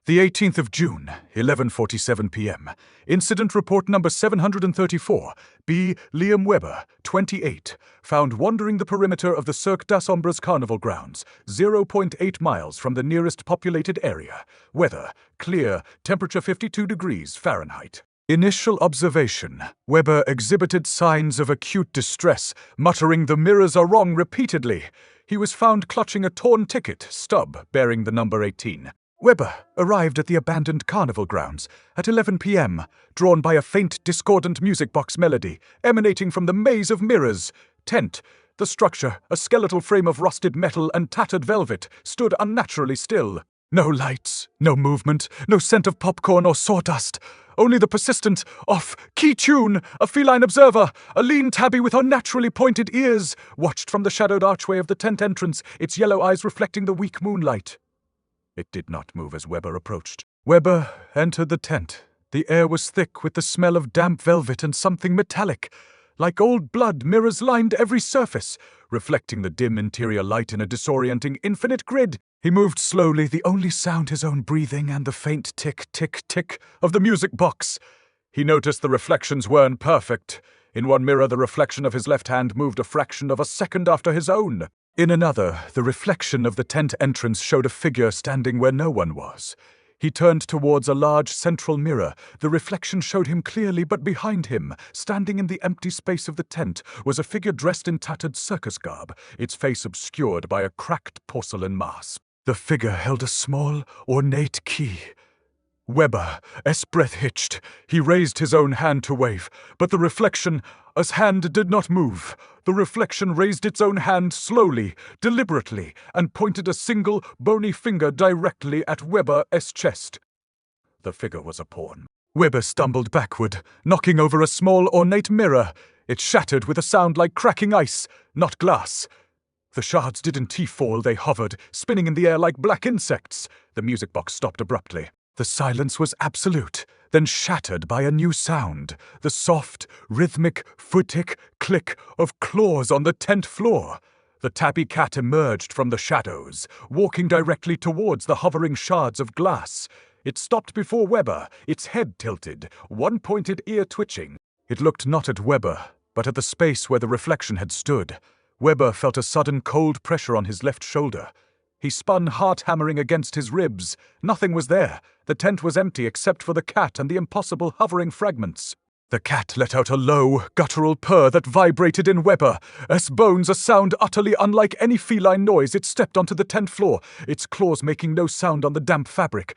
The 18th of June, 11:47 p.m. Incident report number 734. B. Liam Weber, 28, found wandering the perimeter of the Cirque das Ombres Carnival grounds, 0.8 miles from the nearest populated area. Weather, clear, temperature 52 degrees Fahrenheit. Initial observation. Weber exhibited signs of acute distress, muttering "the mirrors are wrong" repeatedly. He was found clutching a torn ticket stub bearing the number 18. Weber arrived at the abandoned carnival grounds at 11 p.m., drawn by a faint, discordant music box melody emanating from the maze of mirrors. Tent. The structure, a skeletal frame of rusted metal and tattered velvet, stood unnaturally still. No lights, no movement, no scent of popcorn or sawdust. Only the persistent, off-key tune. A feline observer, a lean tabby with unnaturally pointed ears, watched from the shadowed archway of the tent entrance, its yellow eyes reflecting the weak moonlight. It did not move as Weber approached. Weber entered the tent. The air was thick with the smell of damp velvet and something metallic. Like old blood, mirrors lined every surface, reflecting the dim interior light in a disorienting infinite grid. He moved slowly, the only sound his own breathing and the faint tick, tick, tick of the music box. He noticed the reflections weren't perfect. In one mirror, the reflection of his left hand moved a fraction of a second after his own. In another, the reflection of the tent entrance showed a figure standing where no one was. He turned towards a large central mirror. The reflection showed him clearly, but behind him, standing in the empty space of the tent, was a figure dressed in tattered circus garb, its face obscured by a cracked porcelain mask. The figure held a small, ornate key. Weber's breath hitched. He raised his own hand to wave, but the reflection's hand did not move. The reflection raised its own hand slowly, deliberately, and pointed a single, bony finger directly at Weber's chest. The figure was a pawn. Weber stumbled backward, knocking over a small, ornate mirror. It shattered with a sound like cracking ice, not glass. The shards didn't fall, they hovered, spinning in the air like black insects. The music box stopped abruptly. The silence was absolute, then shattered by a new sound, the soft, rhythmic, footic click of claws on the tent floor. The tabby cat emerged from the shadows, walking directly towards the hovering shards of glass. It stopped before Weber, its head tilted, one pointed ear twitching. It looked not at Weber, but at the space where the reflection had stood. Weber felt a sudden cold pressure on his left shoulder. He spun, heart hammering against his ribs. Nothing was there. The tent was empty except for the cat and the impossible hovering fragments. The cat let out a low, guttural purr that vibrated in Weber's bones, a sound utterly unlike any feline noise. It stepped onto the tent floor, its claws making no sound on the damp fabric.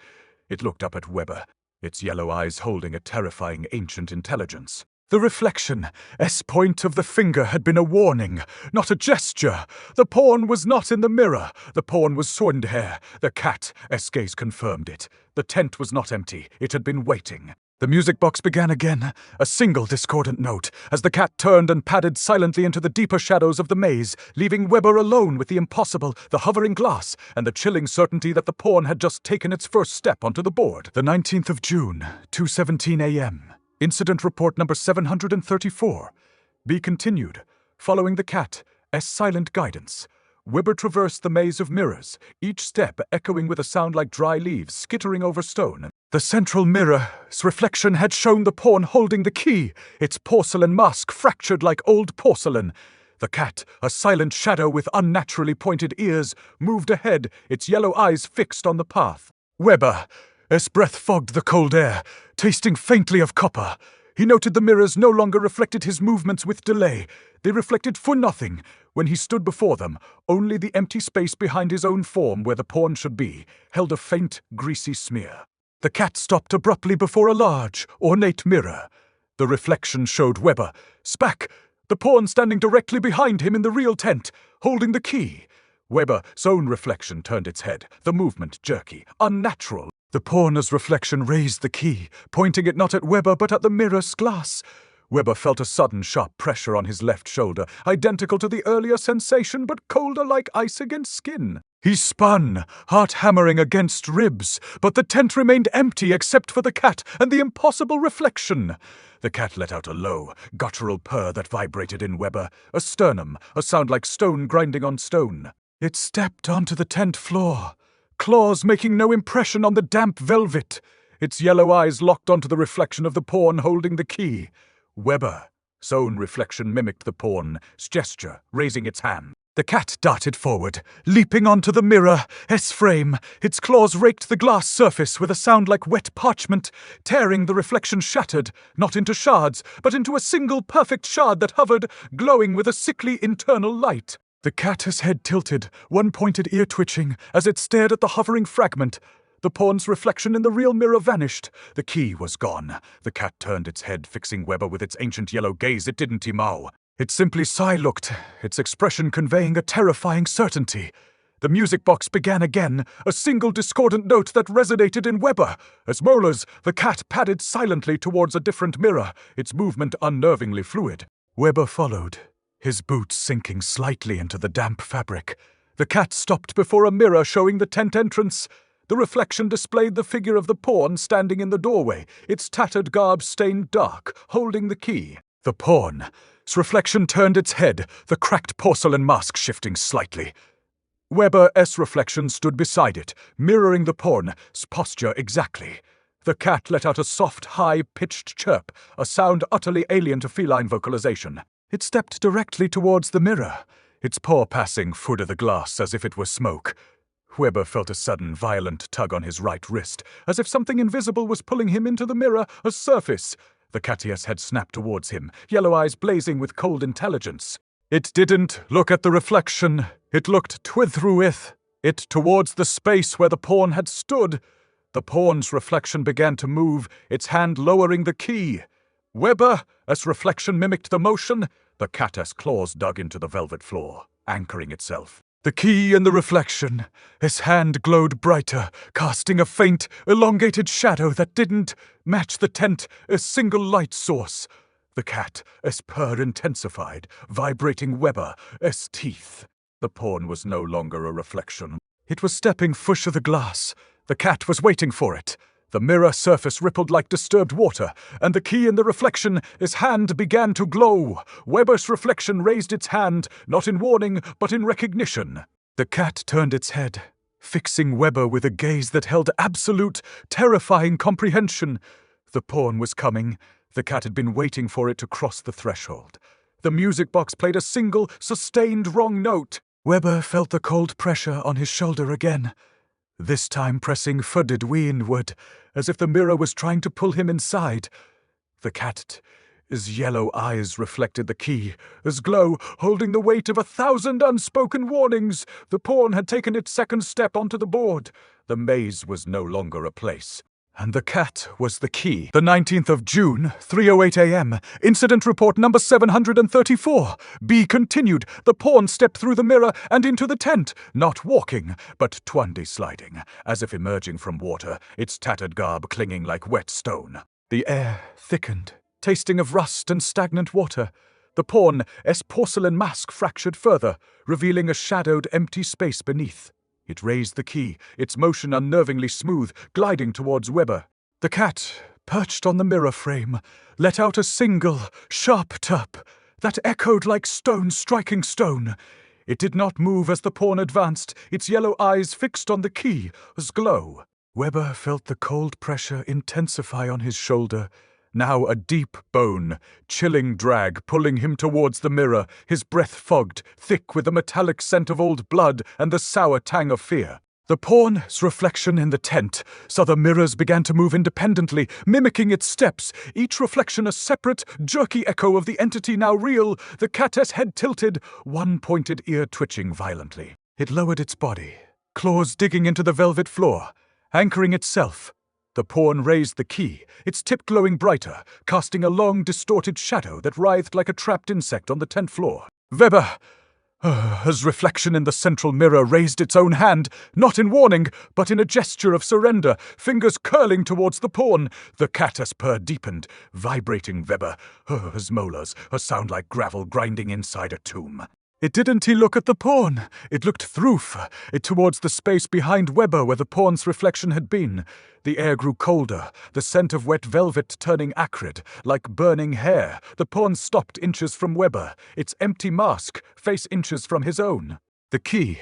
It looked up at Weber, its yellow eyes holding a terrifying ancient intelligence. The reflection's point of the finger had been a warning, not a gesture. The pawn was not in the mirror. The pawn was Sundher. The cat's gaze confirmed it. The tent was not empty. It had been waiting. The music box began again, a single discordant note, as the cat turned and padded silently into the deeper shadows of the maze, leaving Weber alone with the impossible, the hovering glass, and the chilling certainty that the pawn had just taken its first step onto the board. The 19th of June, 2:17 a.m. Incident report number 734. Be continued. Following the cat's silent guidance, Weber traversed the maze of mirrors, each step echoing with a sound like dry leaves skittering over stone. The central mirror's reflection had shown the pawn holding the key, its porcelain mask fractured like old porcelain. The cat, a silent shadow with unnaturally pointed ears, moved ahead, its yellow eyes fixed on the path. Weber's breath fogged the cold air, tasting faintly of copper. He noted the mirrors no longer reflected his movements with delay. They reflected for nothing. When he stood before them, only the empty space behind his own form where the pawn should be held a faint, greasy smear. The cat stopped abruptly before a large, ornate mirror. The reflection showed Weber's back, the pawn standing directly behind him in the real tent, holding the key. Weber's own reflection turned its head, the movement jerky, unnatural. The pawn's reflection raised the key, pointing it not at Weber but at the mirror's glass. Weber felt a sudden sharp pressure on his left shoulder, identical to the earlier sensation but colder like ice against skin. He spun, heart hammering against ribs, but the tent remained empty except for the cat and the impossible reflection. The cat let out a low, guttural purr that vibrated in Weber, a sternum, a sound like stone grinding on stone. It stepped onto the tent floor, claws making no impression on the damp velvet. Its yellow eyes locked onto the reflection of the pawn holding the key. Weber's own reflection mimicked the pawn's gesture, raising its hand. The cat darted forward, leaping onto the mirror's frame. Its claws raked the glass surface with a sound like wet parchment, tearing the reflection shattered, not into shards, but into a single perfect shard that hovered, glowing with a sickly internal light. The cat's head tilted, one pointed ear twitching, as it stared at the hovering fragment. The pawn's reflection in the real mirror vanished. The key was gone. The cat turned its head, fixing Weber with its ancient yellow gaze. It didn't meow. It simply sigh-looked, its expression conveying a terrifying certainty. The music box began again, a single discordant note that resonated in Weber. As molars, the cat padded silently towards a different mirror, its movement unnervingly fluid. Weber followed, his boots sinking slightly into the damp fabric. The cat stopped before a mirror showing the tent entrance. The reflection displayed the figure of the pawn standing in the doorway, its tattered garb stained dark, holding the key. The pawn's reflection turned its head, the cracked porcelain mask shifting slightly. Weber's reflection stood beside it, mirroring the pawn's posture exactly. The cat let out a soft, high-pitched chirp, a sound utterly alien to feline vocalization. It stepped directly towards the mirror, its paw passing through the glass as if it were smoke. Weber felt a sudden, violent tug on his right wrist, as if something invisible was pulling him into the mirror's surface. The cat's head snapped towards him, yellow eyes blazing with cold intelligence. It didn't look at the reflection. It looked through it towards the space where the pawn had stood. The pawn's reflection began to move, its hand lowering the key. Weber's reflection mimicked the motion. The cat's claws dug into the velvet floor, anchoring itself. The key in the reflection. His hand glowed brighter, casting a faint, elongated shadow that didn't match the tent's single light source. The cat's purr intensified, vibrating Weber's teeth. The pawn was no longer a reflection. It was stepping through the glass. The cat was waiting for it. The mirror surface rippled like disturbed water, and the key in the reflection, his hand began to glow. Weber's reflection raised its hand, not in warning, but in recognition. The cat turned its head, fixing Weber with a gaze that held absolute, terrifying comprehension. The pawn was coming. The cat had been waiting for it to cross the threshold. The music box played a single, sustained wrong note. Weber felt the cold pressure on his shoulder again, this time pressing further inward, as if the mirror was trying to pull him inside. The cat's yellow eyes reflected the key, his glow holding the weight of 1,000 unspoken warnings. The pawn had taken its second step onto the board. The maze was no longer a place. And the cat was the key. The 19th of June, 3:08 a.m. Incident report number 734. B continued. The pawn stepped through the mirror and into the tent, not walking, but sliding, as if emerging from water, its tattered garb clinging like wet stone. The air thickened, tasting of rust and stagnant water. The pawn's porcelain mask fractured further, revealing a shadowed, empty space beneath. It raised the key, its motion unnervingly smooth, gliding towards Weber. The cat, perched on the mirror frame, let out a single, sharp tap that echoed like stone striking stone. It did not move as the pawn advanced, its yellow eyes fixed on the key's glow. Weber felt the cold pressure intensify on his shoulder. Now a deep bone, chilling drag pulling him towards the mirror, his breath fogged, thick with the metallic scent of old blood and the sour tang of fear. The pawn's reflection in the tent saw the mirrors began to move independently, mimicking its steps, each reflection a separate, jerky echo of the entity now real. The cat's head tilted, one pointed ear twitching violently. It lowered its body, claws digging into the velvet floor, anchoring itself. The pawn raised the key, its tip glowing brighter, casting a long, distorted shadow that writhed like a trapped insect on the tent floor. Weber's reflection in the central mirror raised its own hand, not in warning, but in a gesture of surrender, fingers curling towards the pawn. The cat's purr deepened, vibrating Weber's molars, a sound like gravel grinding inside a tomb. It didn't look at the pawn. It looked through it towards the space behind Weber where the pawn's reflection had been. The air grew colder, the scent of wet velvet turning acrid, like burning hair. The pawn stopped inches from Weber, its empty mask, face inches from his own. The key's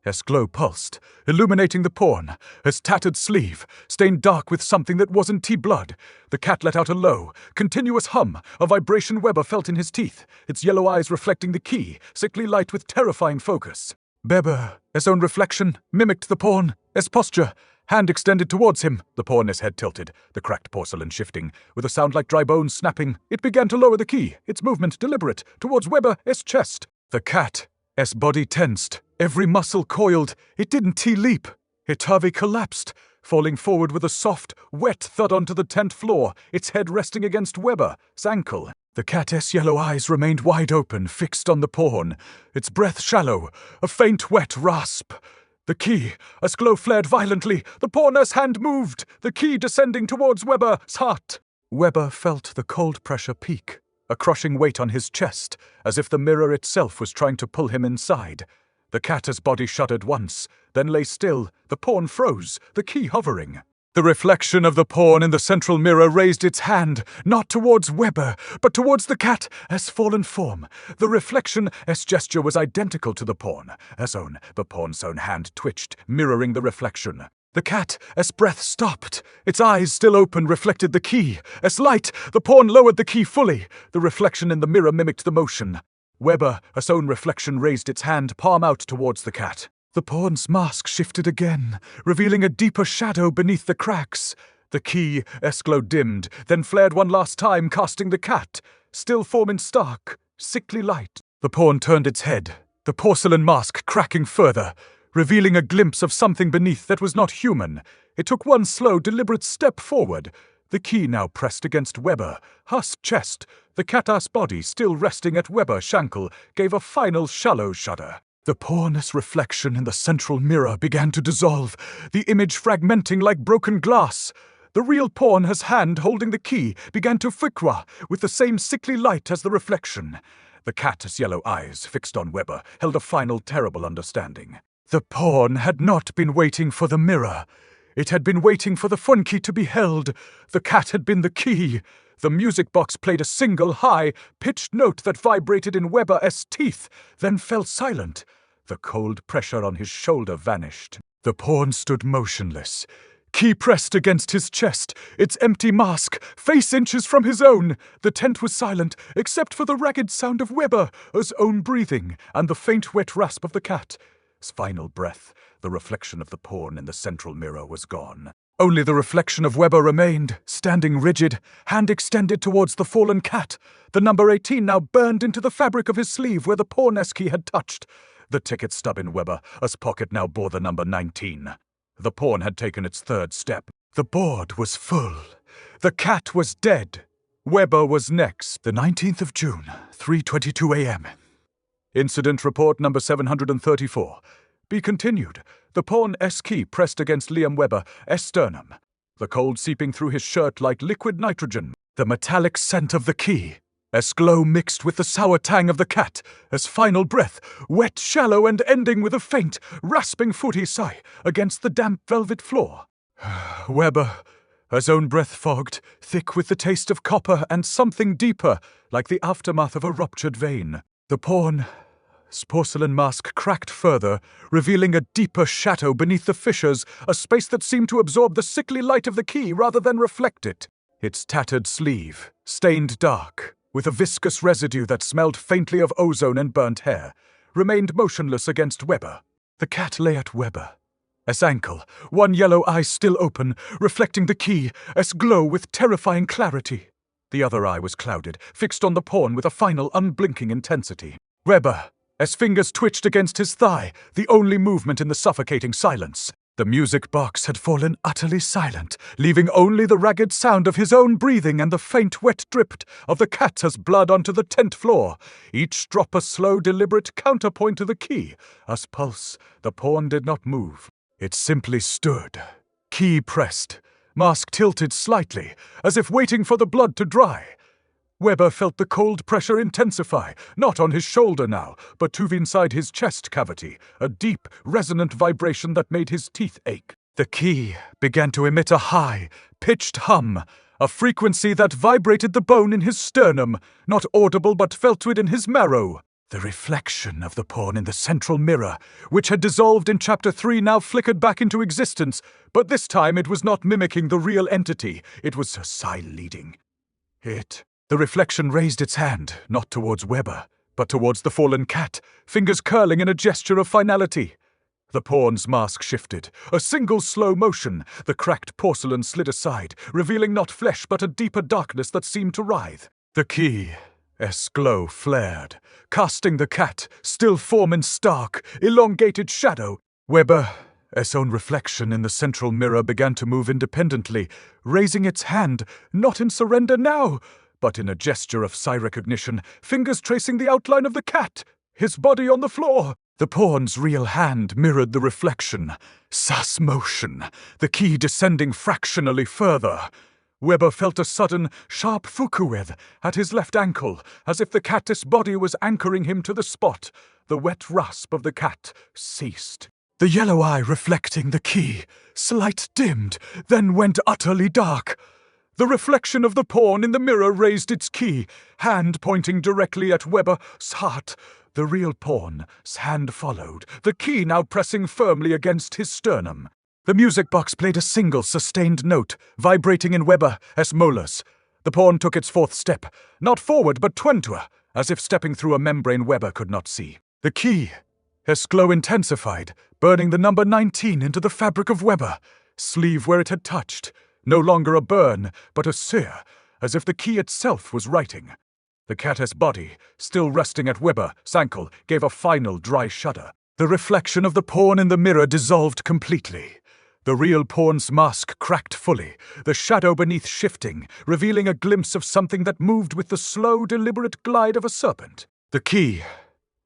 as glow pulsed, illuminating the pawn, his tattered sleeve, stained dark with something that wasn't tea-blood. The cat let out a low, continuous hum, a vibration Weber felt in his teeth, its yellow eyes reflecting the key, sickly light with terrifying focus. Weber, his own reflection, mimicked the pawn, his posture, hand extended towards him, the pawn, his head tilted, the cracked porcelain shifting. With a sound like dry bones snapping, it began to lower the key, its movement deliberate, towards Weber's chest. The cat's body tensed, every muscle coiled. It didn't T-leap. Itave collapsed, falling forward with a soft, wet thud onto the tent floor, its head resting against Weber's ankle. The cat's yellow eyes remained wide open, fixed on the pawn, its breath shallow, a faint wet rasp. The key, as glow flared violently, the pawn's hand moved, the key descending towards Weber's heart. Weber felt the cold pressure peak, a crushing weight on his chest, as if the mirror itself was trying to pull him inside. The cat's body shuddered once, then lay still, the pawn froze, the key hovering. The reflection of the pawn in the central mirror raised its hand, not towards Weber, but towards the cat's fallen form. The reflection's gesture was identical to the pawn's own. The pawn's own hand twitched, mirroring the reflection. The cat's breath stopped. Its eyes, still open, reflected the key. As light, the pawn lowered the key fully. The reflection in the mirror mimicked the motion. Weber's own reflection raised its hand, palm out towards the cat. The pawn's mask shifted again, revealing a deeper shadow beneath the cracks. The key's glow dimmed, then flared one last time, casting the cat's still form in stark, sickly light. The pawn turned its head, the porcelain mask cracking further, revealing a glimpse of something beneath that was not human. It took one slow, deliberate step forward. The key now pressed against Weber's chest. The cat's body, still resting at Weber's ankle, gave a final shallow shudder. The pawn's reflection in the central mirror began to dissolve, the image fragmenting like broken glass. The real pawn's hand holding the key began to flicker with the same sickly light as the reflection. The cat's yellow eyes, fixed on Weber, held a final terrible understanding. The pawn had not been waiting for the mirror. It had been waiting for the phone key to be held. The cat had been the key. The music box played a single high-pitched note that vibrated in Weber's teeth, then fell silent. The cold pressure on his shoulder vanished. The pawn stood motionless, key pressed against his chest, its empty mask, face inches from his own. The tent was silent, except for the ragged sound of Weber's own breathing and the faint wet rasp of the cat's final breath. The reflection of the pawn in the central mirror was gone. Only the reflection of Weber remained, standing rigid, hand extended towards the fallen cat. The number 18 now burned into the fabric of his sleeve where the pawn's key had touched. The ticket stub in Weber's pocket now bore the number 19. The pawn had taken its third step. The board was full. The cat was dead. Weber was next. The 19th of June, 3:22 a.m. Incident report number 734. Be continued. The pawn's key pressed against Liam Weber's sternum. The cold seeping through his shirt like liquid nitrogen. The metallic scent of the key. As glow mixed with the sour tang of the cat, as final breath, wet, shallow, and ending with a faint, rasping footy sigh against the damp velvet floor. Weber's own breath fogged, thick with the taste of copper and something deeper, like the aftermath of a ruptured vein. The pawn's porcelain mask cracked further, revealing a deeper shadow beneath the fissures, a space that seemed to absorb the sickly light of the key rather than reflect it. Its tattered sleeve, stained dark, with a viscous residue that smelled faintly of ozone and burnt hair, remained motionless against Weber. The cat lay at Weber's ankle, one yellow eye still open, reflecting the key's glow with terrifying clarity. The other eye was clouded, fixed on the pawn with a final unblinking intensity. Weber's fingers twitched against his thigh, the only movement in the suffocating silence. The music box had fallen utterly silent, leaving only the ragged sound of his own breathing and the faint wet drip of the cat's blood onto the tent floor, each drop a slow, deliberate counterpoint to the key. As pulse, the pawn did not move. It simply stood, key pressed, mask tilted slightly, as if waiting for the blood to dry. Weber felt the cold pressure intensify, not on his shoulder now, but to inside his chest cavity, a deep, resonant vibration that made his teeth ache. The key began to emit a high, pitched hum, a frequency that vibrated the bone in his sternum, not audible but felt it in his marrow. The reflection of the pawn in the central mirror, which had dissolved in Chapter 3, now flickered back into existence, but this time it was not mimicking the real entity, it was Sir Sai leading. The reflection raised its hand, not towards Weber, but towards the fallen cat, fingers curling in a gesture of finality. The pawn's mask shifted. A single slow motion, the cracked porcelain slid aside, revealing not flesh but a deeper darkness that seemed to writhe. The key's glow flared, casting the cat, still form in stark, elongated shadow. Weber's own reflection in the central mirror began to move independently, raising its hand, not in surrender now, but in a gesture of Sai recognition, fingers tracing the outline of the cat, his body on the floor. The pawn's real hand mirrored the reflection. Sus motion, the key descending fractionally further. Weber felt a sudden, sharp fukueth at his left ankle, as if the cat's body was anchoring him to the spot. The wet rasp of the cat ceased. The yellow eye reflecting the key, slight dimmed, then went utterly dark. The reflection of the pawn in the mirror raised its key, hand pointing directly at Weber's heart. The real pawn's hand followed, the key now pressing firmly against his sternum. The music box played a single sustained note, vibrating in Weber's molars. The pawn took its fourth step, not forward but twentward, as if stepping through a membrane Weber could not see. The key's glow intensified, burning the number 19 into the fabric of Weber, sleeve where it had touched. No longer a burn, but a sear, as if the key itself was writing. The cat's body, still resting at Weber's ankle, gave a final dry shudder. The reflection of the pawn in the mirror dissolved completely. The real pawn's mask cracked fully, the shadow beneath shifting, revealing a glimpse of something that moved with the slow, deliberate glide of a serpent. The key's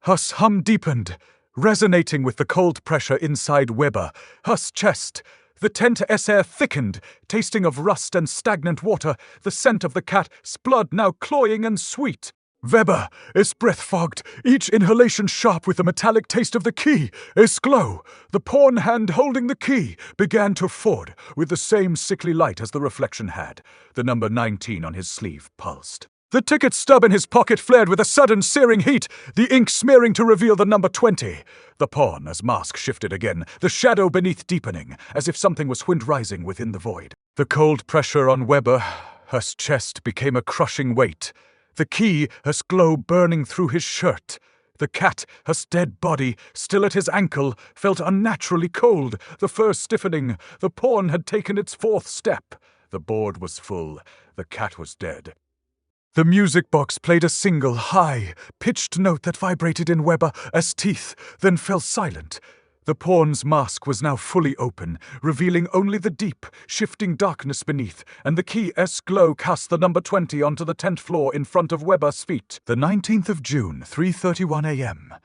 hum deepened, resonating with the cold pressure inside Weber's chest. The tent's air thickened, tasting of rust and stagnant water, the scent of the cat's blood now cloying and sweet. Weber's breath fogged, each inhalation sharp with the metallic taste of the key's glow. The pawn hand holding the key began to ford, with the same sickly light as the reflection had. The number 19 on his sleeve pulsed. The ticket stub in his pocket flared with a sudden searing heat, the ink smearing to reveal the number 20. The pawn's mask shifted again, the shadow beneath deepening, as if something was wind rising within the void. The cold pressure on Weber's chest became a crushing weight. The key's glow burning through his shirt. The cat's dead body, still at his ankle, felt unnaturally cold, the fur stiffening. The pawn had taken its fourth step. The board was full. The cat was dead. The music box played a single, high, pitched note that vibrated in Weber's teeth, then fell silent. The pawn's mask was now fully open, revealing only the deep, shifting darkness beneath, and the key's glow cast the number 20 onto the 10th floor in front of Weber's feet. The 19th of June, 3:31 a.m.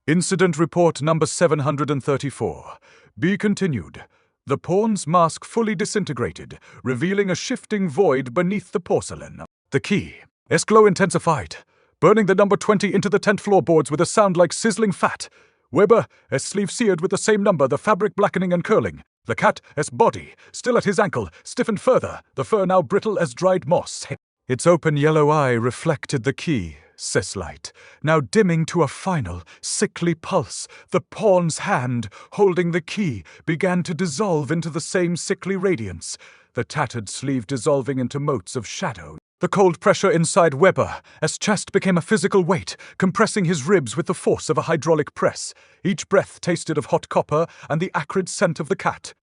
Incident report number 734. Be continued. The pawn's mask fully disintegrated, revealing a shifting void beneath the porcelain. The key's glow intensified, burning the number 20 into the 10th floorboards with a sound like sizzling fat. Weber's sleeve seared with the same number, the fabric blackening and curling. The cat's body, still at his ankle, stiffened further, the fur now brittle as dried moss. Its open yellow eye reflected the key's light, now dimming to a final, sickly pulse. The pawn's hand, holding the key, began to dissolve into the same sickly radiance, the tattered sleeve dissolving into motes of shadow. The cold pressure inside Weber's chest became a physical weight, compressing his ribs with the force of a hydraulic press. Each breath tasted of hot copper and the acrid scent of the cat's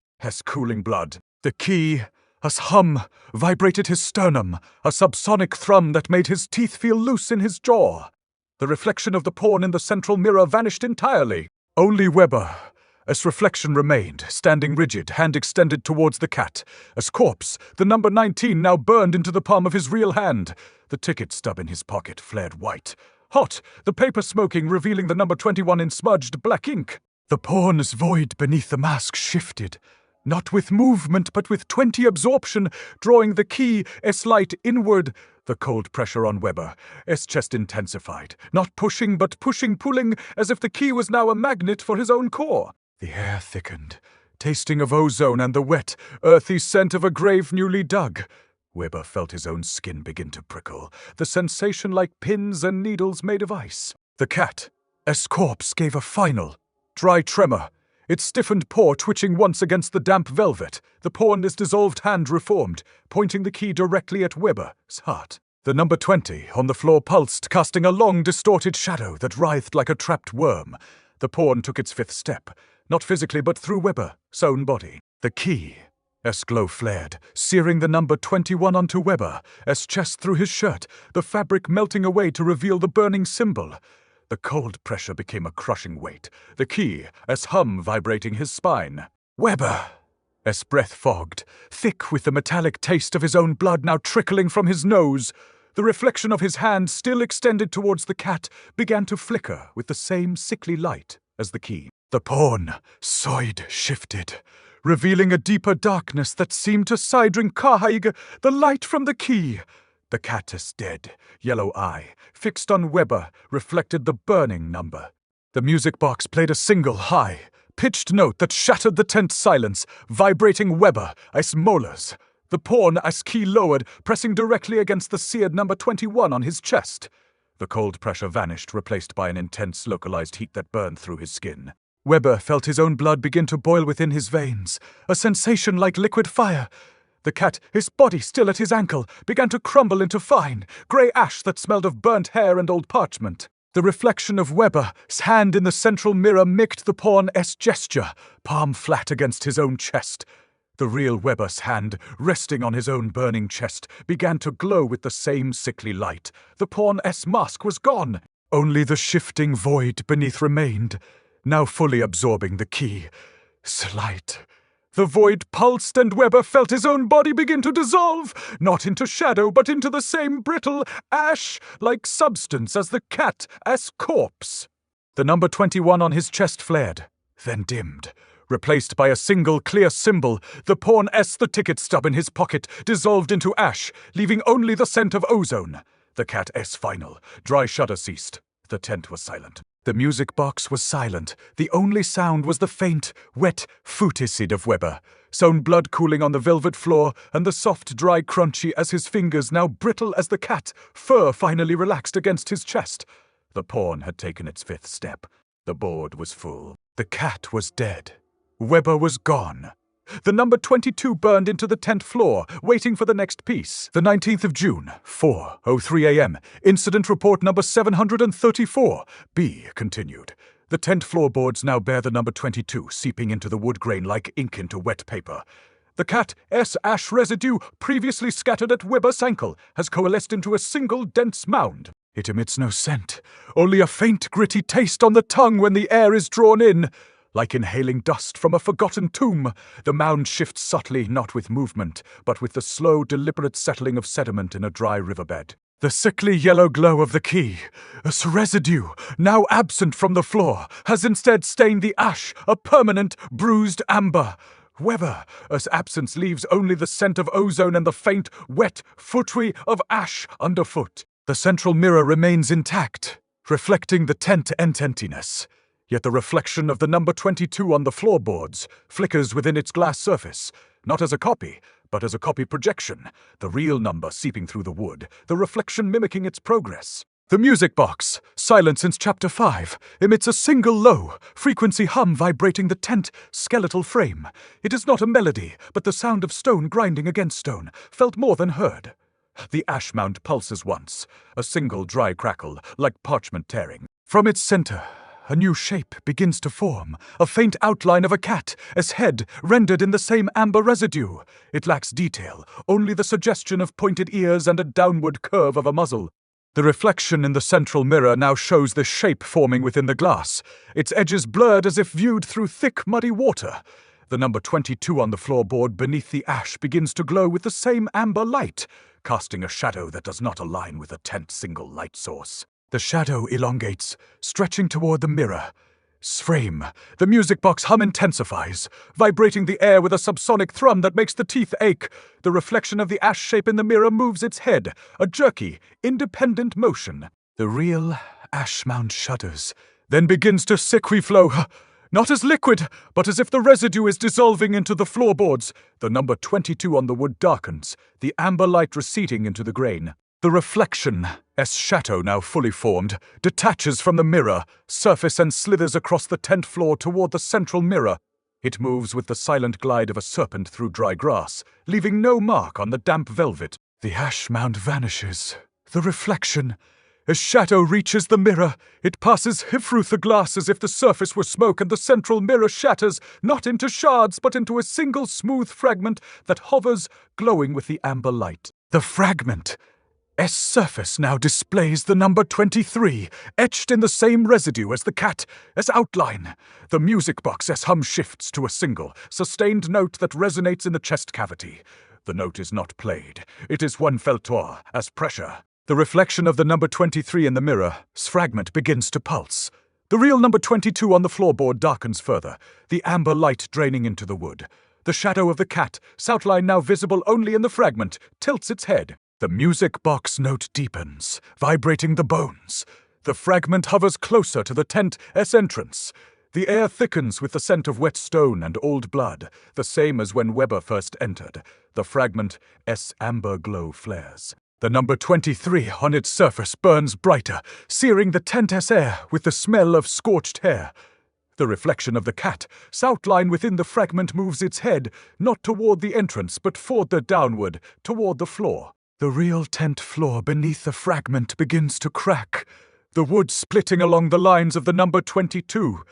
cooling blood. The key's hum vibrated his sternum, a subsonic thrum that made his teeth feel loose in his jaw. The reflection of the pawn in the central mirror vanished entirely. Only Weber's reflection remained, standing rigid, hand extended towards the cat. As corpse, the number 19 now burned into the palm of his real hand. The ticket stub in his pocket flared white. Hot, the paper smoking, revealing the number 21 in smudged black ink. The pawn's void beneath the mask shifted, not with movement but with 20 absorption, drawing the key's light inward. The cold pressure on Weber's chest intensified, not pushing but pushing, pulling, as if the key was now a magnet for his own core. The air thickened, tasting of ozone and the wet, earthy scent of a grave newly dug. Weber felt his own skin begin to prickle, the sensation like pins and needles made of ice. The cat's corpse gave a final, dry tremor, its stiffened paw twitching once against the damp velvet, the pawn's dissolved hand reformed, pointing the key directly at Weber's heart. The number 20 on the floor pulsed, casting a long, distorted shadow that writhed like a trapped worm. The pawn took its fifth step, not physically but through Weber's own body. The key's glow flared, searing the number 21 onto Weber's chest through his shirt, the fabric melting away to reveal the burning symbol. The cold pressure became a crushing weight, the key's hum vibrating his spine. Weber's breath fogged, thick with the metallic taste of his own blood now trickling from his nose. The reflection of his hand, still extended towards the cat, began to flicker with the same sickly light as the key. The pawn's side shifted, revealing a deeper darkness that seemed to sidring the light from the key. The cat's dead, yellow eye, fixed on Weber, reflected the burning number. The music box played a single, high, pitched note that shattered the tense silence, vibrating Weber's molars. The pawn's key lowered, pressing directly against the seared number 21 on his chest. The cold pressure vanished, replaced by an intense, localized heat that burned through his skin. Weber felt his own blood begin to boil within his veins, a sensation like liquid fire. The cat, his body still at his ankle, began to crumble into fine, grey ash that smelled of burnt hair and old parchment. The reflection of Weber's hand in the central mirror mimicked the pawn's gesture, palm flat against his own chest. The real Weber's hand, resting on his own burning chest, began to glow with the same sickly light. The pawn's mask was gone. Only the shifting void beneath remained, now fully absorbing the key's light. The void pulsed, and Weber felt his own body begin to dissolve, not into shadow, but into the same brittle, ash-like substance as the cat's corpse. The number 21 on his chest flared, then dimmed, replaced by a single clear symbol. The pawn's the ticket stub in his pocket dissolved into ash, leaving only the scent of ozone. The cat's final, dry shudder ceased. The tent was silent. The music box was silent. The only sound was the faint, wet footicid of Weber's own blood cooling on the velvet floor, and the soft, dry crunchy as his fingers, now brittle as the cat's fur finally relaxed against his chest. The pawn had taken its fifth step. The board was full. The cat was dead. Weber was gone. The number 22 burned into the tent floor, waiting for the next piece. The 19th of June, 4:03 a.m. Incident report number 734. B continued. The tent floorboards now bear the number 22, seeping into the wood grain like ink into wet paper. The cat's ash residue, previously scattered at Weber's ankle, has coalesced into a single dense mound. It emits no scent, only a faint gritty taste on the tongue when the air is drawn in. Like inhaling dust from a forgotten tomb, the mound shifts subtly, not with movement, but with the slow, deliberate settling of sediment in a dry riverbed. The sickly yellow glow of the key's residue, now absent from the floor, has instead stained the ash, a permanent, bruised amber. Weber's absence leaves only the scent of ozone and the faint, wet footweed of ash underfoot. The central mirror remains intact, reflecting the tent emptiness. Yet the reflection of the number 22 on the floorboards flickers within its glass surface, not as a copy, but as a copy projection, the real number seeping through the wood, the reflection mimicking its progress. The music box, silent since Chapter 5, emits a single low, frequency hum vibrating the tent skeletal frame. It is not a melody, but the sound of stone grinding against stone, felt more than heard. The ash mound pulses once, a single dry crackle, like parchment tearing. From its center, a new shape begins to form, a faint outline of a cat's head rendered in the same amber residue. It lacks detail, only the suggestion of pointed ears and a downward curve of a muzzle. The reflection in the central mirror now shows the shape forming within the glass, its edges blurred as if viewed through thick, muddy water. The number 22 on the floorboard beneath the ash begins to glow with the same amber light, casting a shadow that does not align with the tent's single light source. The shadow elongates, stretching toward the mirror's frame. The music box hum intensifies, vibrating the air with a subsonic thrum that makes the teeth ache. The reflection of the ash shape in the mirror moves its head, a jerky, independent motion. The real ash mound shudders, then begins to sickly flow, not as liquid, but as if the residue is dissolving into the floorboards. The number 22 on the wood darkens, the amber light receding into the grain. The reflection, as shadow now fully formed, detaches from the mirror, surface and slithers across the tent floor toward the central mirror. It moves with the silent glide of a serpent through dry grass, leaving no mark on the damp velvet. The ash mound vanishes. The reflection. As shadow reaches the mirror, it passes through the glass as if the surface were smoke, and the central mirror shatters, not into shards, but into a single smooth fragment that hovers, glowing with the amber light. The fragment. S surface now displays the number 23, etched in the same residue as the cat, as outline. The music box S hum shifts to a single, sustained note that resonates in the chest cavity. The note is not played. It is one feltoir, as pressure. The reflection of the number 23 in the mirror, fragment begins to pulse. The real number 22 on the floorboard darkens further, the amber light draining into the wood. The shadow of the cat, outline now visible only in the fragment, tilts its head. The music box note deepens, vibrating the bones. The fragment hovers closer to the tent S entrance. The air thickens with the scent of wet stone and old blood, the same as when Weber first entered. The fragment S amber glow flares. The number 23 on its surface burns brighter, searing the tent S air with the smell of scorched hair. The reflection of the cat, outline within the fragment, moves its head, not toward the entrance, but further downward, toward the floor. The real tent floor beneath the fragment begins to crack, the wood splitting along the lines of the number 22.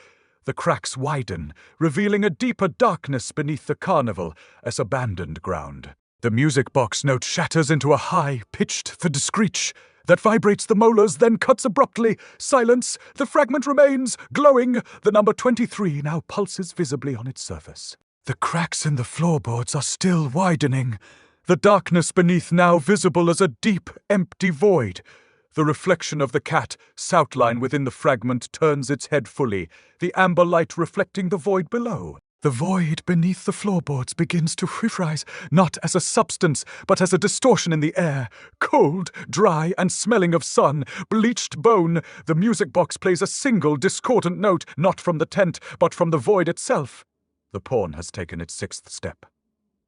The cracks widen, revealing a deeper darkness beneath the carnival as abandoned ground. The music box note shatters into a high-pitched screech that vibrates the molars, then cuts abruptly. Silence. The fragment remains, glowing. The number 23 now pulses visibly on its surface. The cracks in the floorboards are still widening. The darkness beneath now visible as a deep, empty void. The reflection of the cat, outline within the fragment, turns its head fully, the amber light reflecting the void below. The void beneath the floorboards begins to rise, not as a substance, but as a distortion in the air. Cold, dry, and smelling of sun, bleached bone. The music box plays a single discordant note, not from the tent, but from the void itself. The pawn has taken its 6th step.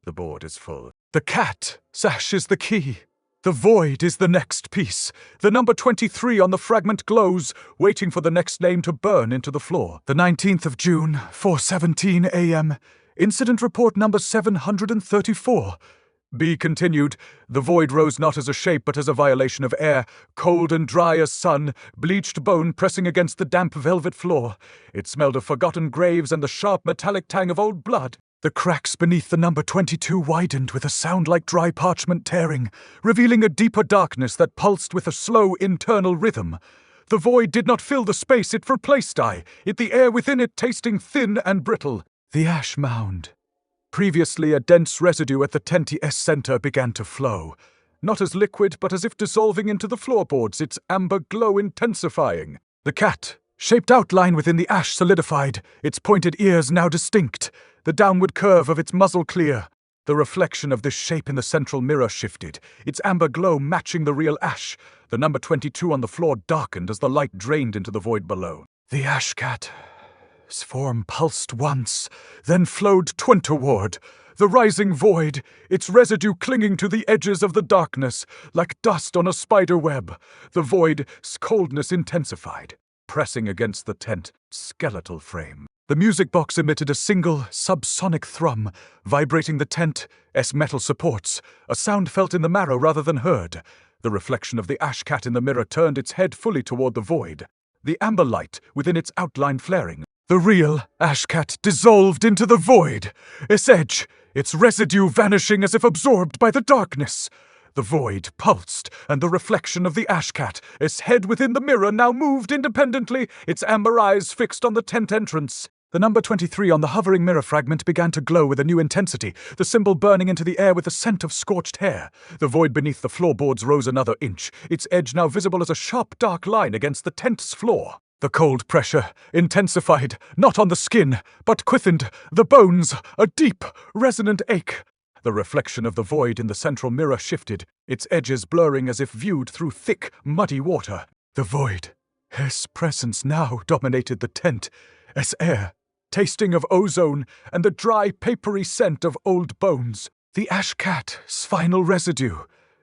The board is full. The cat sash is the key. The void is the next piece. The number 23 on the fragment glows, waiting for the next name to burn into the floor. The 19th of June, 4:17 a.m. Incident report number 734. B continued. The void rose not as a shape but as a violation of air, cold and dry as sun, bleached bone pressing against the damp velvet floor. It smelled of forgotten graves and the sharp metallic tang of old blood. The cracks beneath the number 22 widened with a sound like dry parchment tearing, revealing a deeper darkness that pulsed with a slow internal rhythm. The void did not fill the space it replaced, the air within it tasting thin and brittle. The ash mound. Previously a dense residue at the tent S center began to flow, not as liquid but as if dissolving into the floorboards, its amber glow intensifying. The cat, shaped outline within the ash solidified, its pointed ears now distinct, the downward curve of its muzzle clear. The reflection of this shape in the central mirror shifted, its amber glow matching the real ash. The number 22 on the floor darkened as the light drained into the void below. The ash cat's form pulsed once, then flowed toward the rising void, its residue clinging to the edges of the darkness, like dust on a spider web. The void's coldness intensified, pressing against the tent skeletal frame. The music box emitted a single, subsonic thrum, vibrating the tent's metal supports, a sound felt in the marrow rather than heard. The reflection of the ash cat in the mirror turned its head fully toward the void, the amber light within its outline flaring. The real ash cat dissolved into the void, its edge, its residue vanishing as if absorbed by the darkness. The void pulsed, and the reflection of the ash cat, its head within the mirror, now moved independently, its amber eyes fixed on the tent entrance. The number 23 on the hovering mirror fragment began to glow with a new intensity, the symbol burning into the air with the scent of scorched hair. The void beneath the floorboards rose another inch, its edge now visible as a sharp dark line against the tent's floor. The cold pressure intensified, not on the skin, but quickened the bones, a deep, resonant ache. The reflection of the void in the central mirror shifted, its edges blurring as if viewed through thick, muddy water. The void, its presence now dominated the tent, as air, tasting of ozone and the dry, papery scent of old bones. The ash cat's final residue,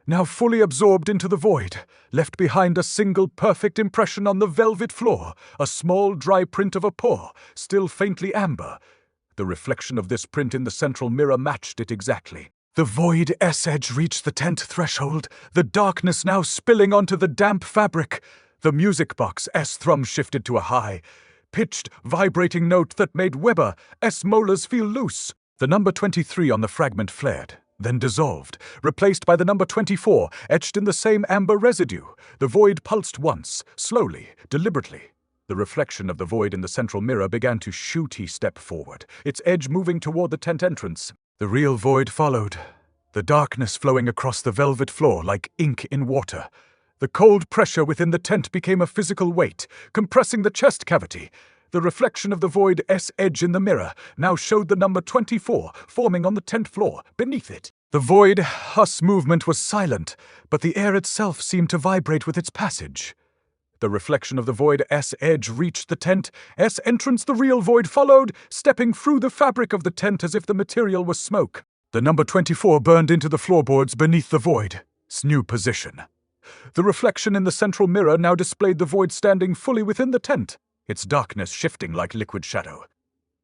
now fully absorbed into the void, left behind a single perfect impression on the velvet floor, a small dry print of a paw, still faintly amber. The reflection of this print in the central mirror matched it exactly. The void S-edge reached the tent threshold, the darkness now spilling onto the damp fabric. The music box S-thrum shifted to a high, pitched, vibrating note that made Weber S-molars feel loose. The number 23 on the fragment flared, then dissolved, replaced by the number 24, etched in the same amber residue. The void pulsed once, slowly, deliberately. The reflection of the void in the central mirror began to shoot. He stepped forward, its edge moving toward the tent entrance. The real void followed, the darkness flowing across the velvet floor like ink in water. The cold pressure within the tent became a physical weight, compressing the chest cavity. The reflection of the void S-edge in the mirror now showed the number 24 forming on the tent floor beneath it. The void huss movement was silent, but the air itself seemed to vibrate with its passage. The reflection of the void S-edge reached the tent. S-entrance the real void followed, stepping through the fabric of the tent as if the material was smoke. The number 24 burned into the floorboards beneath the void's new position. The reflection in the central mirror now displayed the void standing fully within the tent, its darkness shifting like liquid shadow.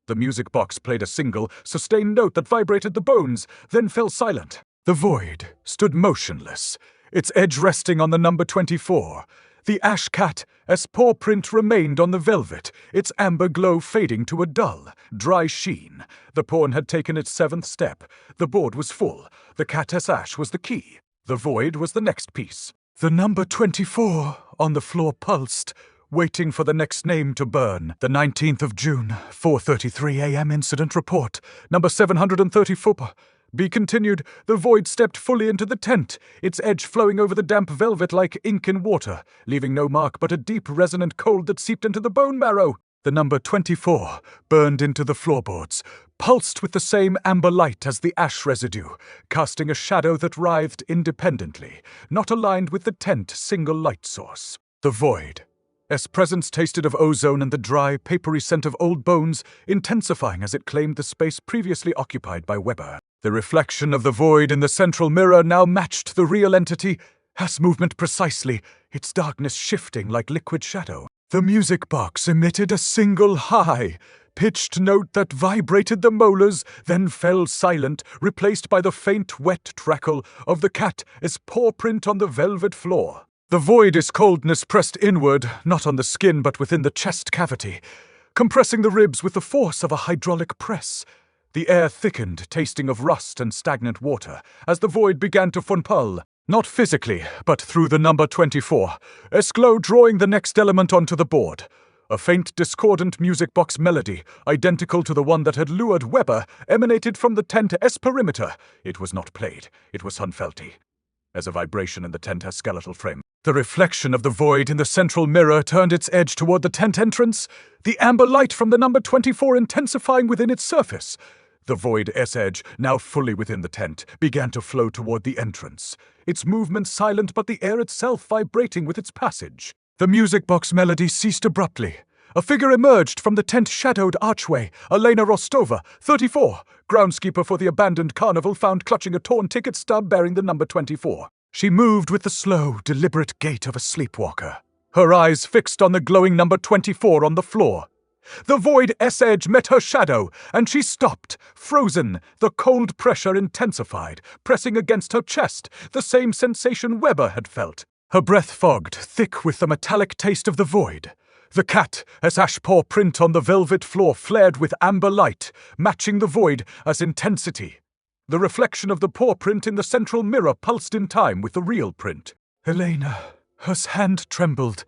The music box played a single, sustained note that vibrated the bones, then fell silent. The void stood motionless, its edge resting on the number 24. The ash cat's paw print remained on the velvet, its amber glow fading to a dull, dry sheen. The pawn had taken its 7th step. The board was full. The cat's ash was the key. The void was the next piece. The number 24 on the floor pulsed, waiting for the next name to burn. The 19th of June, 4:33 a.m. Incident report. Number 734. Be continued. The void stepped fully into the tent, its edge flowing over the damp velvet like ink in water, leaving no mark but a deep resonant cold that seeped into the bone marrow. The number 24 burned into the floorboards, pulsed with the same amber light as the ash residue, casting a shadow that writhed independently, not aligned with the tent's single light source. The void. Its presence tasted of ozone and the dry, papery scent of old bones, intensifying as it claimed the space previously occupied by Weber. The reflection of the void in the central mirror now matched the real entity, has movement precisely, its darkness shifting like liquid shadow. The music box emitted a single high, pitched note that vibrated the molars, then fell silent, replaced by the faint, wet crackle of the cat's paw print on the velvet floor. The void's coldness pressed inward, not on the skin but within the chest cavity, compressing the ribs with the force of a hydraulic press. The air thickened, tasting of rust and stagnant water, as the void began to funpal, not physically, but through the number 24, Esclow drawing the next element onto the board. A faint, discordant music box melody, identical to the one that had lured Weber, emanated from the tent's perimeter. It was not played, it was unfelty. As a vibration in the tent's skeletal frame, the reflection of the void in the central mirror turned its edge toward the tent entrance, the amber light from the number 24 intensifying within its surface. The void S-edge, now fully within the tent, began to flow toward the entrance, its movement silent but the air itself vibrating with its passage. The music box melody ceased abruptly. A figure emerged from the tent-shadowed archway. Elena Rostova, 34, groundskeeper for the abandoned carnival, found clutching a torn ticket stub bearing the number 24. She moved with the slow, deliberate gait of a sleepwalker, her eyes fixed on the glowing number 24 on the floor. The void S-edge met her shadow, and she stopped, frozen, the cold pressure intensified, pressing against her chest, the same sensation Weber had felt. Her breath fogged, thick with the metallic taste of the void. The cat's ash paw print on the velvet floor flared with amber light, matching the void as intensity. The reflection of the paw print in the central mirror pulsed in time with the real print. Elena, her hand trembled,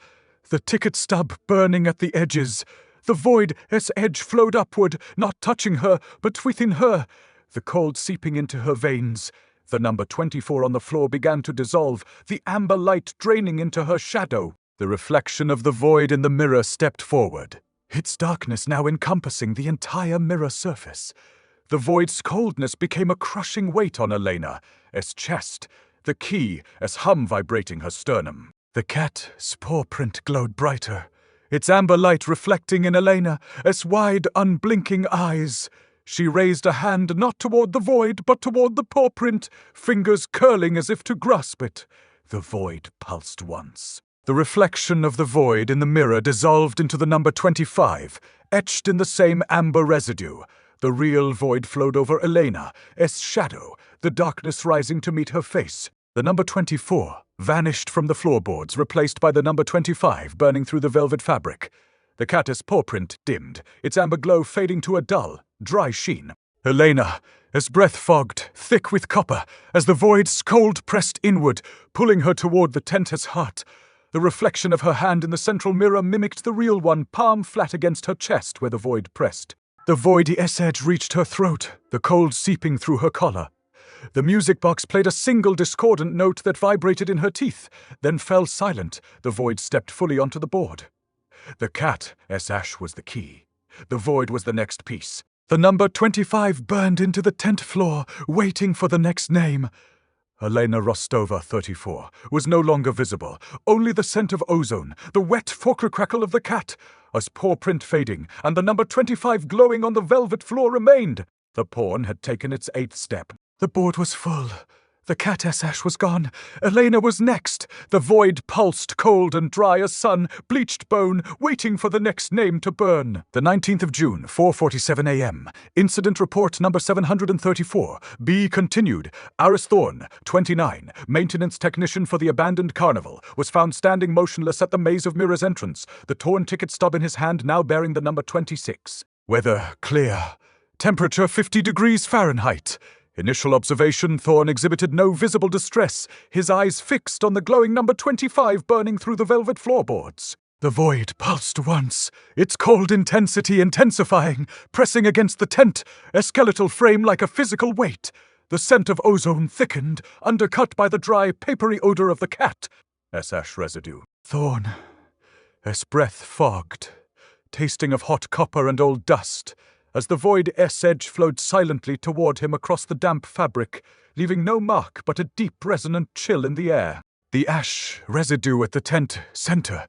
the ticket stub burning at the edges. The void's edge flowed upward, not touching her, but within her, the cold seeping into her veins. The number 24 on the floor began to dissolve, the amber light draining into her shadow. The reflection of the void in the mirror stepped forward, its darkness now encompassing the entire mirror surface. The void's coldness became a crushing weight on Elena's chest, the key as hum vibrating her sternum. The cat's paw print glowed brighter, its amber light reflecting in Elena's wide, unblinking eyes. She raised a hand not toward the void, but toward the paw print, fingers curling as if to grasp it. The void pulsed once. The reflection of the void in the mirror dissolved into the number 25, etched in the same amber residue. The real void flowed over Elena's shadow, the darkness rising to meet her face. The number 24 vanished from the floorboards, replaced by the number 25 burning through the velvet fabric. The cat's paw print dimmed, its amber glow fading to a dull, dry sheen. Elena's breath fogged, thick with copper, as the void's cold pressed inward, pulling her toward the tent's heart. The reflection of her hand in the central mirror mimicked the real one, palm flat against her chest where the void pressed. The voidy edge reached her throat, the cold seeping through her collar. The music box played a single discordant note that vibrated in her teeth, then fell silent. The void stepped fully onto the board. The cat's ash was the key. The void was the next piece. The number 25 burned into the tent floor, waiting for the next name. Elena Rostova, 34, was no longer visible. Only the scent of ozone, the wet crackle of the cat, as paw print fading, and the number 25 glowing on the velvet floor remained. The pawn had taken its 8th step. The board was full. The cat's ash was gone. Elena was next. The void pulsed cold and dry as sun, bleached bone, waiting for the next name to burn. The 19th of June, 4:47 a.m. Incident report number 734. B continued. Aris Thorne, 29, maintenance technician for the abandoned carnival, was found standing motionless at the maze of mirrors entrance, the torn ticket stub in his hand now bearing the number 26. Weather clear. Temperature 50 degrees Fahrenheit. Initial observation, Thorne exhibited no visible distress, his eyes fixed on the glowing number 25 burning through the velvet floorboards. The void pulsed once, its cold intensity intensifying, pressing against the tent, a skeletal frame like a physical weight. The scent of ozone thickened, undercut by the dry, papery odor of the cat's ash residue. Thorne's breath fogged, tasting of hot copper and old dust, as the void's edge flowed silently toward him across the damp fabric, leaving no mark but a deep resonant chill in the air. The ash residue at the tent center,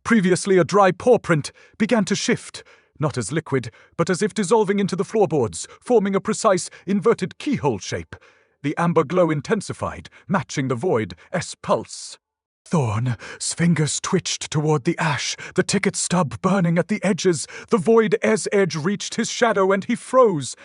previously a dry paw print, began to shift, not as liquid, but as if dissolving into the floorboards, forming a precise, inverted keyhole shape. The amber glow intensified, matching the void's pulse. Thorne's fingers twitched toward the ash, the ticket stub burning at the edges. The void's edge reached his shadow and he froze.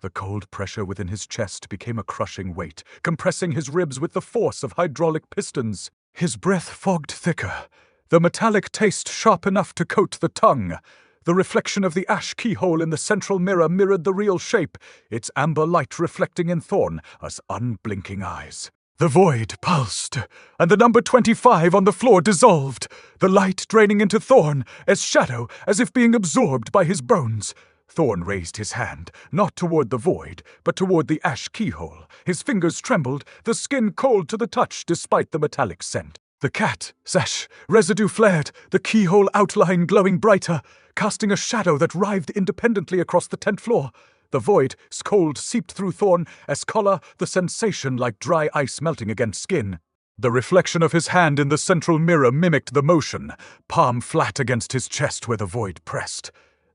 The cold pressure within his chest became a crushing weight, compressing his ribs with the force of hydraulic pistons. His breath fogged thicker, the metallic taste sharp enough to coat the tongue. The reflection of the ash keyhole in the central mirror mirrored the real shape, its amber light reflecting in Thorne's unblinking eyes. The void pulsed, and the number 25 on the floor dissolved, the light draining into Thorne's shadow as if being absorbed by his bones. Thorne raised his hand, not toward the void, but toward the ash keyhole. His fingers trembled, the skin cold to the touch despite the metallic scent. The cat's ash residue flared, the keyhole outline glowing brighter, casting a shadow that writhed independently across the tent floor. The void's cold seeped through Thorne's collar, the sensation like dry ice melting against skin. The reflection of his hand in the central mirror mimicked the motion, palm flat against his chest where the void pressed.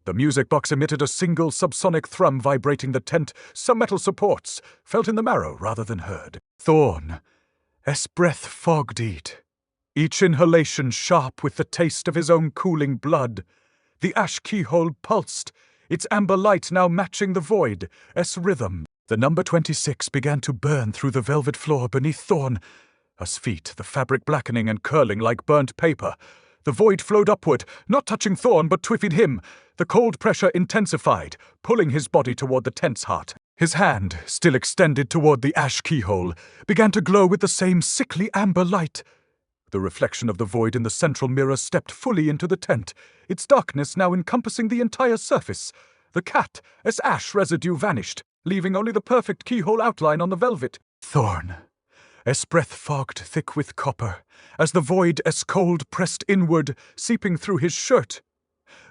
The music box emitted a single subsonic thrum vibrating the tent, some metal supports, felt in the marrow rather than heard. Thorne's breath fogged each inhalation sharp with the taste of his own cooling blood. The ash keyhole pulsed, its amber light now matching the void's rhythm. The number 26 began to burn through the velvet floor beneath Thorne's feet, the fabric blackening and curling like burnt paper. The void flowed upward, not touching Thorne but twiffing him. The cold pressure intensified, pulling his body toward the tent's heart. His hand, still extended toward the ash keyhole, began to glow with the same sickly amber light. The reflection of the void in the central mirror stepped fully into the tent, its darkness now encompassing the entire surface. The cat's ash residue vanished, leaving only the perfect keyhole outline on the velvet. Thorne's breath fogged thick with copper, as the void's cold pressed inward, seeping through his shirt.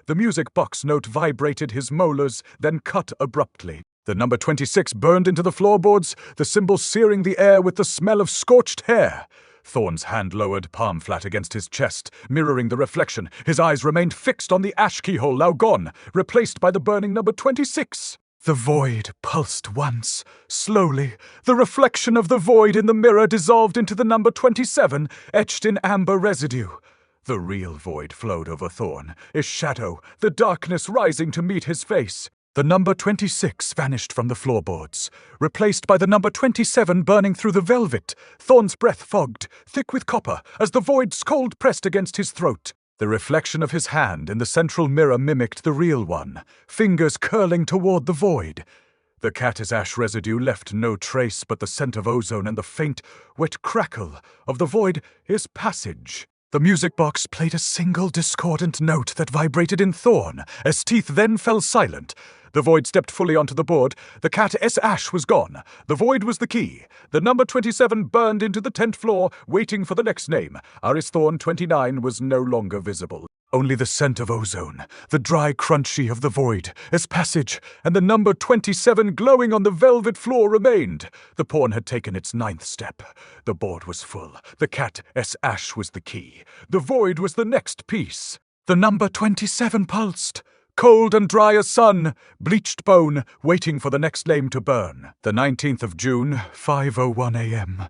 The music box note vibrated his molars, then cut abruptly. The number 26 burned into the floorboards, the symbol searing the air with the smell of scorched hair. Thorne's hand lowered, palm flat against his chest, mirroring the reflection. His eyes remained fixed on the ash keyhole, now gone, replaced by the burning number 26. The void pulsed once. Slowly, the reflection of the void in the mirror dissolved into the number 27, etched in amber residue. The real void flowed over Thorn, his shadow, the darkness rising to meet his face. The number 26 vanished from the floorboards, replaced by the number 27 burning through the velvet. Thorn's breath fogged, thick with copper, as the void's cold pressed against his throat. The reflection of his hand in the central mirror mimicked the real one, fingers curling toward the void. The cat ash residue left no trace but the scent of ozone and the faint, wet crackle of the void, his passage. The music box played a single discordant note that vibrated in Thorn, as teeth then fell silent. The void stepped fully onto the board. The cat ash was gone. The void was the key. The number 27 burned into the 10th floor, waiting for the next name. Aris Thorn 29 was no longer visible. Only the scent of ozone, the dry crunchy of the void, its passage, and the number 27 glowing on the velvet floor remained. The pawn had taken its 9th step. The board was full. The cat ash was the key. The void was the next piece. The number 27 pulsed. Cold and dry as sun, bleached bone, waiting for the next name to burn. The 19th of June, 5:01 a.m.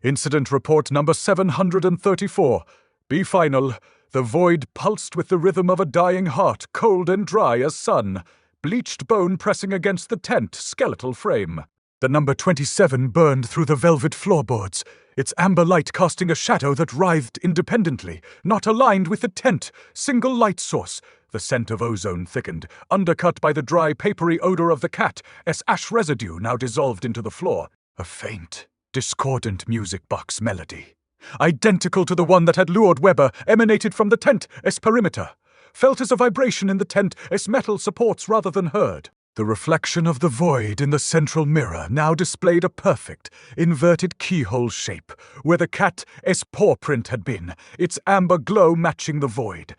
Incident report number 734. Be final. The void pulsed with the rhythm of a dying heart, cold and dry as sun. Bleached bone pressing against the tent, skeletal frame. The number 27 burned through the velvet floorboards, its amber light casting a shadow that writhed independently, not aligned with the tent, single light source. The scent of ozone thickened, undercut by the dry, papery odor of the cat, as ash residue now dissolved into the floor. A faint, discordant music box melody, identical to the one that had lured Weber, emanated from the tent as perimeter, felt as a vibration in the tent as metal supports rather than heard. The reflection of the void in the central mirror now displayed a perfect, inverted keyhole shape, where the cat paw print had been, its amber glow matching the void.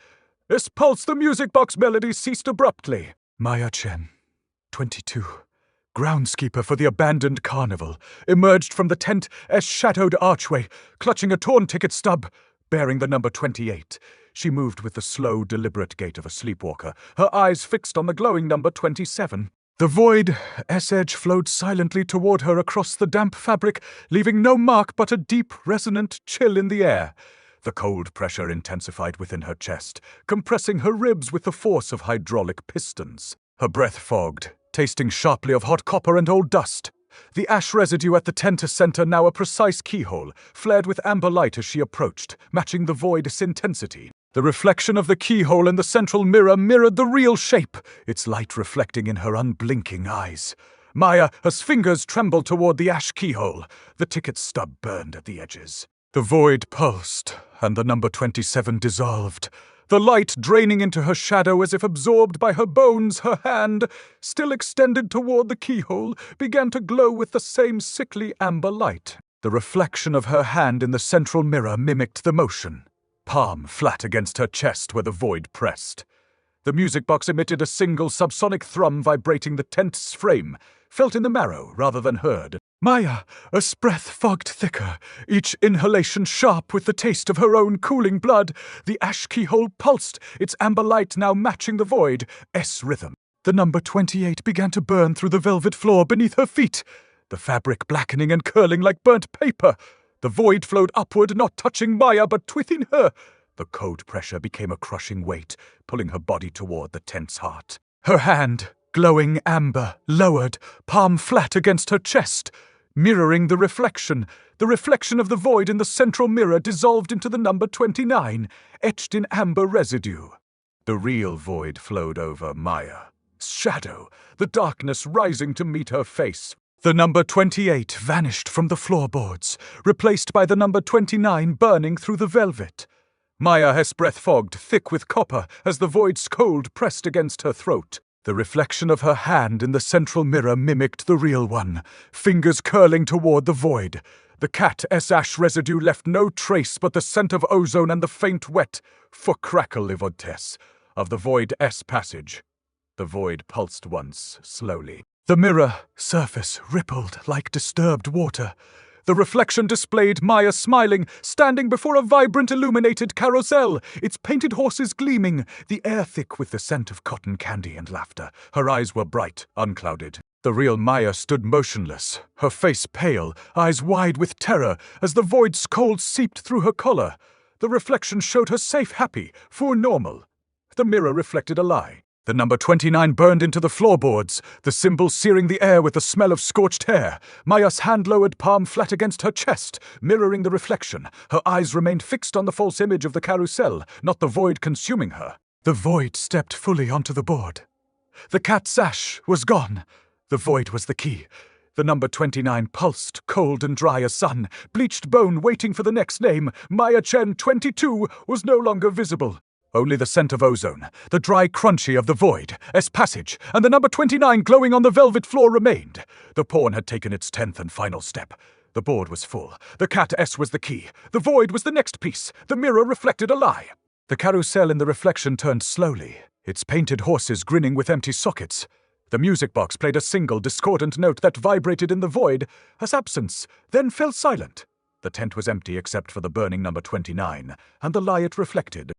As pulse the music box melody ceased abruptly. Maya Chen, 22, groundskeeper for the abandoned carnival, emerged from the tent as shadowed archway, clutching a torn ticket stub, bearing the number 28. She moved with the slow, deliberate gait of a sleepwalker, her eyes fixed on the glowing number 27. The void edge flowed silently toward her across the damp fabric, leaving no mark but a deep, resonant chill in the air. The cold pressure intensified within her chest, compressing her ribs with the force of hydraulic pistons. Her breath fogged, tasting sharply of hot copper and old dust. The ash residue at the tent center, now a precise keyhole, flared with amber light as she approached, matching the void's intensity. The reflection of the keyhole in the central mirror mirrored the real shape, its light reflecting in her unblinking eyes. Maya, her fingers trembled toward the ash keyhole. The ticket stub burned at the edges. The void pulsed, and the number 27 dissolved. The light draining into her shadow as if absorbed by her bones, her hand, still extended toward the keyhole, began to glow with the same sickly amber light. The reflection of her hand in the central mirror mimicked the motion, palm flat against her chest where the void pressed. The music box emitted a single subsonic thrum vibrating the tent's frame, felt in the marrow rather than heard. Maya, a breath fogged thicker, each inhalation sharp with the taste of her own cooling blood. The ash keyhole pulsed, its amber light now matching the void, rhythm. The number 28 began to burn through the velvet floor beneath her feet, the fabric blackening and curling like burnt paper. The void flowed upward, not touching Maya, but within her. The cold pressure became a crushing weight, pulling her body toward the tent's heart. Her hand, glowing amber, lowered, palm flat against her chest, mirroring the reflection. The reflection of the void in the central mirror dissolved into the number 29, etched in amber residue. The real void flowed over Maya. Shadow, the darkness rising to meet her face. The number 28 vanished from the floorboards, replaced by the number 29 burning through the velvet. Maya, her breath fogged, thick with copper, as the void's cold pressed against her throat. The reflection of her hand in the central mirror mimicked the real one, fingers curling toward the void. The cat ash residue left no trace but the scent of ozone and the faint wet, for crackle livotes, of the void passage. The void pulsed once, slowly. The mirror surface rippled like disturbed water. The reflection displayed Maya smiling, standing before a vibrant illuminated carousel, its painted horses gleaming, the air thick with the scent of cotton candy and laughter. Her eyes were bright, unclouded. The real Maya stood motionless, her face pale, eyes wide with terror, as the void's cold seeped through her collar. The reflection showed her safe, happy, for normal. The mirror reflected a lie. The number 29 burned into the floorboards, the symbol searing the air with the smell of scorched hair. Maya's hand lowered, palm flat against her chest, mirroring the reflection. Her eyes remained fixed on the false image of the carousel, not the void consuming her. The void stepped fully onto the board. The cat sash was gone. The void was the key. The number 29 pulsed, cold and dry as sun, bleached bone waiting for the next name. Maya Chen 22 was no longer visible. Only the scent of ozone, the dry crunchy of the void, S passage, and the number 29 glowing on the velvet floor remained. The pawn had taken its 10th and final step. The board was full. The cat S was the key. The void was the next piece. The mirror reflected a lie. The carousel in the reflection turned slowly, its painted horses grinning with empty sockets. The music box played a single discordant note that vibrated in the void as absence, then fell silent. The tent was empty except for the burning number 29, and the lie it reflected.